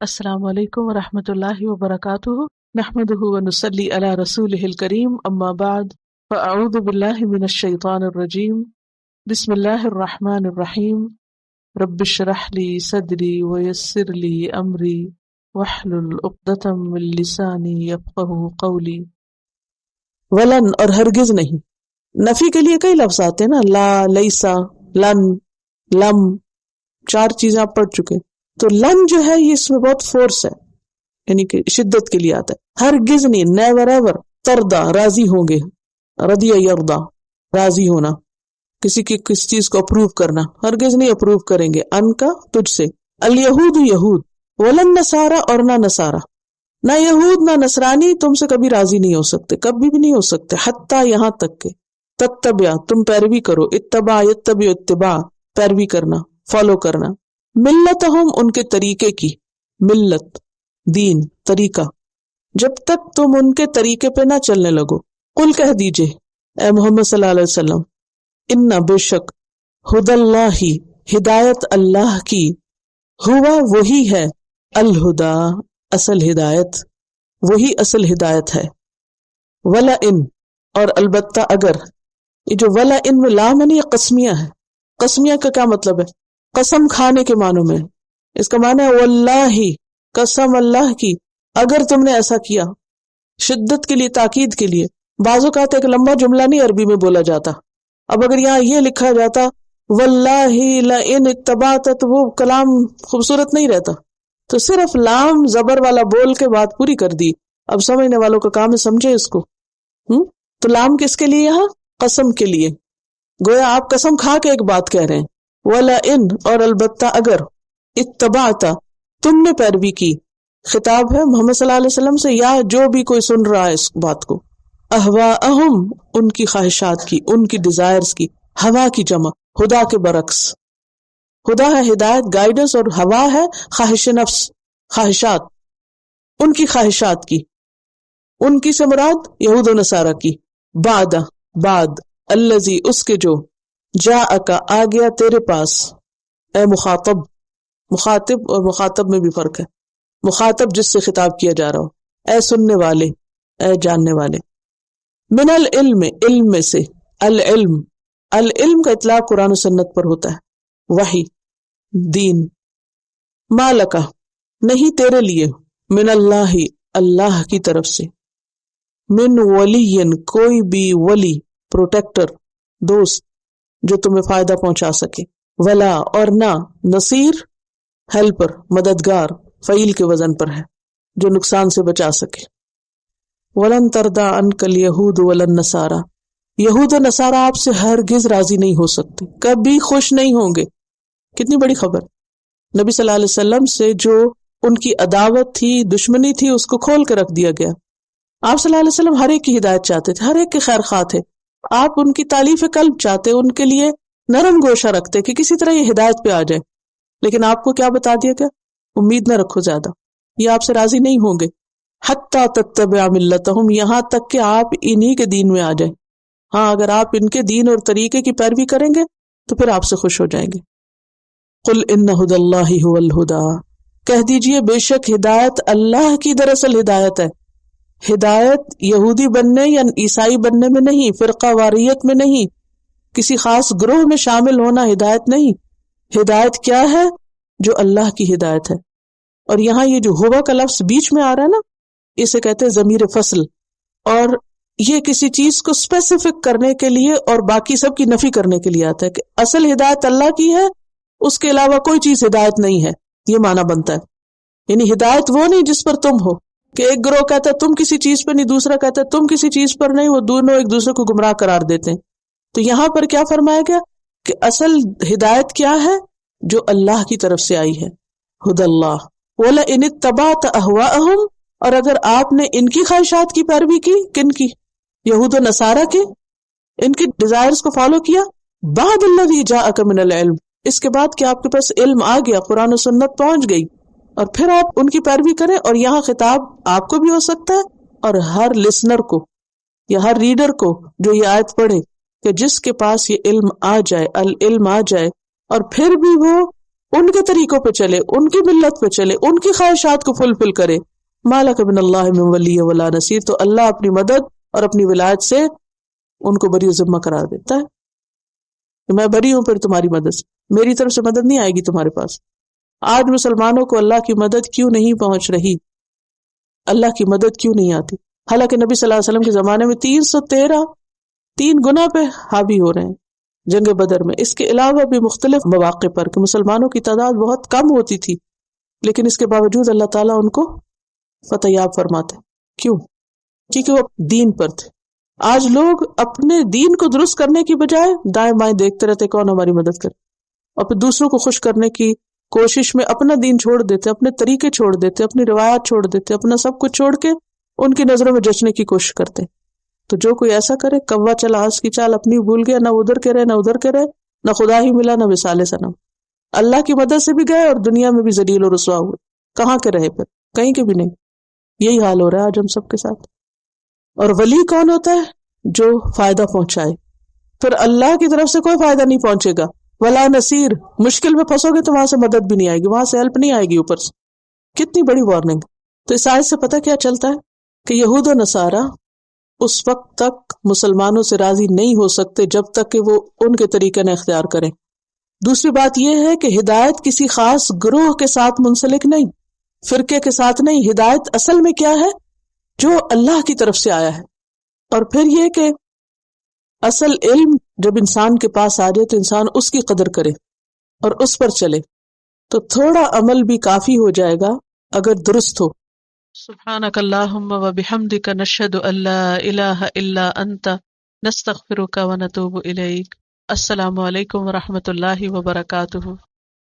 السلام علیکم ورحمۃ اللہ وبرکاتہ، نحمدہ ونصلی علی رسولہ الکریم، اما بعد فاعوذ باللہ من الشیطان الرجیم، بسم اللہ الرحمن الرحیم، رب اشرح لی صدری ویسر لی امری واحلل عقدۃ من لسانی یفقہوا قولی۔ ولن اور ہرگز نہیں، نفی کے لیے کئی لفظ آتے ہیں نا، لا، لیسا، لن، لم، چار چیزیں آپ پڑھ چکے۔ تو لن جو ہے یہ اس میں بہت فورس ہے، یعنی کہ شدت کے لیے آتا ہے۔ ہرگز نہیں، نیور ایور، تردا راضی ہوں گے، رضی یردا راضی ہونا، کسی کی کسی چیز کو اپروو کرنا، ہرگز نہیں اپروو کریں گے ان کا تجھ سے۔ الیہود یہود، ولن نصارا اور نہ نصارا، نہ یہود نہ نصرانی تم سے کبھی راضی نہیں ہو سکتے، کبھی بھی نہیں ہو سکتے، حتیٰ یہاں تک کہ تتبع تم پیروی کرو، اتباع یتبع اتباع پیروی کرنا، فالو کرنا، ملتہم ان کے طریقے کی، ملت دین طریقہ، جب تک تم ان کے طریقے پہ نہ چلنے لگو۔ قل کہہ دیجئے اے محمد صلی اللہ علیہ وسلم، ان بے شک، ہدی اللہ ہدایت اللہ کی، ہوا وہی ہے، الہدا اصل ہدایت، وہی اصل ہدایت ہے، ولا ان اور البتہ اگر، یہ جو ولا ان میں لام ہے نا یہ قسمیہ ہے۔ قسمیہ کا کیا مطلب ہے؟ قسم کھانے کے معنوں میں، اس کا معنی ہے واللہ، قسم اللہ کی، اگر تم نے ایسا کیا، شدت کے لیے، تاکید کے لیے۔ بعض اوقات ایک لمبا جملہ نہیں عربی میں بولا جاتا، اب اگر یہاں یہ لکھا جاتا واللہ لئن اتبعت تو وہ کلام خوبصورت نہیں رہتا، تو صرف لام زبر والا بول کے بات پوری کر دی۔ اب سمجھنے والوں کا کام ہے سمجھے اس کو۔ تو لام کس کے لیے یہاں؟ قسم کے لیے، گویا آپ قسم کھا کے ایک بات کہہ رہے ہیں۔ وَلَئِن اور البتہ اگر، اتبعت تم نے پیروی کی، خطاب ہے محمد صلی اللہ علیہ وسلم سے یا جو بھی کوئی سن رہا ہے اس بات کو، اہواءہم ان کی خواہشات کی، ان کی ڈیزائرز کی، ہوا کی جمع ہدا کے برعکس، ہدا ہے ہدایت، گائیڈنس، اور ہوا ہے خواہش نفس، خواہشات، ان کی خواہشات کی، ان کی سے مراد یہود و نصارہ کی، بعد الذی اس کے جو، جاءک آ گیا تیرے پاس، اے مخاطب، مخاطب اور مخاطب میں بھی فرق ہے، مخاطب جس سے خطاب کیا جا رہا ہو، اے سننے والے، اے جاننے والے، من العلم علم میں سے، العلم العلم کا اطلاق قرآن و سنت پر ہوتا ہے، وحی دین، ما لکا نہیں تیرے لیے، من اللہ اللہ کی طرف سے، من ولی کوئی بھی ولی، پروٹیکٹر، دوست جو تمہیں فائدہ پہنچا سکے، ولا اور نہ، نصیر ہیلپر، مددگار، فعیل کے وزن پر ہے، جو نقصان سے بچا سکے۔ ولن ترضی عنک الیہود ولا النصارى، یہود و نصارہ آپ سے ہرگز راضی نہیں ہو سکتے، کبھی خوش نہیں ہوں گے۔ کتنی بڑی خبر، نبی صلی اللہ علیہ وسلم سے جو ان کی عداوت تھی، دشمنی تھی، اس کو کھول کے رکھ دیا گیا۔ آپ صلی اللہ علیہ وسلم ہر ایک کی ہدایت چاہتے تھے، ہر ایک کے خیر خواہ تھے، آپ ان کی تالیف قلب چاہتے، ان کے لیے نرم گوشہ رکھتے کہ کسی طرح یہ ہدایت پہ آ جائے، لیکن آپ کو کیا بتا دیا گیا؟ امید نہ رکھو زیادہ، یہ آپ سے راضی نہیں ہوں گے، حتی تتبع ملتہم یہاں تک کہ آپ انہی کے دین میں آ جائیں۔ ہاں اگر آپ ان کے دین اور طریقے کی پیروی کریں گے تو پھر آپ سے خوش ہو جائیں گے۔ قل ان ھدی اللہ ھو الھدی، کہہ دیجئے بے شک ہدایت اللہ کی دراصل ہدایت ہے۔ ہدایت یہودی بننے یا عیسائی بننے میں نہیں، فرقہ واریت میں نہیں، کسی خاص گروہ میں شامل ہونا ہدایت نہیں۔ ہدایت کیا ہے؟ جو اللہ کی ہدایت ہے۔ اور یہاں یہ جو ہوا کا لفظ بیچ میں آ رہا ہے نا، اسے کہتے ہیں ضمیر فصل، اور یہ کسی چیز کو اسپیسیفک کرنے کے لیے اور باقی سب کی نفی کرنے کے لیے آتا ہے کہ اصل ہدایت اللہ کی ہے، اس کے علاوہ کوئی چیز ہدایت نہیں ہے، یہ معنی بنتا ہے۔ یعنی ہدایت وہ نہیں جس پر تم ہو، کہ ایک گروہ کہتا ہے تم کسی چیز پر نہیں، دوسرا کہتا ہے تم کسی چیز پر نہیں، وہ دونوں ایک دوسرے کو گمراہ قرار دیتے ہیں۔ تو یہاں پر کیا فرمایا گیا کہ اصل ہدایت کیا ہے؟ جو اللہ کی طرف سے آئی ہے، ہدی اللہ۔ وَلَئِنِ اتَّبَعْتَ أَهْوَاءَهُمْ اور اگر آپ نے ان کی خواہشات کی پیروی کی، کن کی؟ یہود و نصارہ کے، ان کی ڈیزائرز کو فالو کیا، بعد الذی جاءک من العلم اس کے بعد کہ آپ کے پاس علم آ گیا، قرآن و سنت پہنچ گئی، اور پھر آپ ان کی پیروی کریں۔ اور یہاں خطاب آپ کو بھی ہو سکتا ہے اور ہر لسنر کو یا ہر ریڈر کو جو یہ آیت پڑھے، کہ جس کے پاس یہ علم آ جائے، العلم آ جائے، اور پھر بھی وہ ان کے طریقوں پہ چلے، ان کی ملت پہ چلے، ان کی خواہشات کو فلفل کرے، مالک من اللہ من ولی ولا نصیر، تو اللہ اپنی مدد اور اپنی ولایت سے ان کو بری ذمہ قرار دیتا ہے کہ میں بری ہوں پھر تمہاری مدد سے، میری طرف سے مدد نہیں آئے گی تمہارے پاس۔ آج مسلمانوں کو اللہ کی مدد کیوں نہیں پہنچ رہی؟ اللہ کی مدد کیوں نہیں آتی؟ حالانکہ نبی صلی اللہ علیہ وسلم کے زمانے میں 313 3 گنا پہ حاوی ہو رہے ہیں جنگ بدر میں، اس کے علاوہ بھی مختلف مواقع پر کہ مسلمانوں کی تعداد بہت کم ہوتی تھی، لیکن اس کے باوجود اللہ تعالیٰ ان کو فتح یاب فرماتے۔ کیوں؟ کیونکہ وہ دین پر تھے۔ آج لوگ اپنے دین کو درست کرنے کی بجائے دائیں بائیں دیکھتے رہتے کون ہماری مدد کرے، اور پھر دوسروں کو خوش کرنے کی کوشش میں اپنا دین چھوڑ دیتے، اپنے طریقے چھوڑ دیتے، اپنی روایات چھوڑ دیتے، اپنا سب کچھ چھوڑ کے ان کی نظروں میں جچنے کی کوشش کرتے۔ تو جو کوئی ایسا کرے، کوا چلا ہنس کی چال، اپنی بھول گیا، نہ ادھر کے رہے نہ ادھر کے رہے، نہ خدا ہی ملا نہ وصال صنم، اللہ کی مدد سے بھی گئے اور دنیا میں بھی ذلیل و رسوا ہوئے، کہاں کے رہے؟ پھر کہیں کے بھی نہیں۔ یہی حال ہو رہا ہے آج ہم سب کے ساتھ۔ اور ولی کون ہوتا ہے؟ جو فائدہ پہنچائے، پھر اللہ کی طرف سے کوئی فائدہ نہیں پہنچے گا۔ ولا نصیر، مشکل میں پھنسو گے تو وہاں سے مدد بھی نہیں آئے گی، وہاں سے ہیلپ نہیں آئے گی اوپر سے۔ کتنی بڑی وارننگ۔ تو اس آیت سے پتہ کیا چلتا ہے کہ یہود و نصارہ اس وقت تک مسلمانوں سے راضی نہیں ہو سکتے جب تک کہ وہ ان کے طریقے نہ اختیار کریں۔ دوسری بات یہ ہے کہ ہدایت کسی خاص گروہ کے ساتھ منسلک نہیں، فرقے کے ساتھ نہیں، ہدایت اصل میں کیا ہے؟ جو اللہ کی طرف سے آیا ہے۔ اور پھر یہ کہ اصل علم جب انسان کے پاس آ جائے تو انسان اس کی قدر کرے اور اس پر چلے، تو تھوڑا عمل بھی کافی ہو جائے گا اگر درست ہو۔ سبحانک اللہم و بحمدک نشہد ان لا الہ الا انت نستغفرک و نتوب الیک۔ السلام علیکم و رحمۃ اللہ وبرکاتہ۔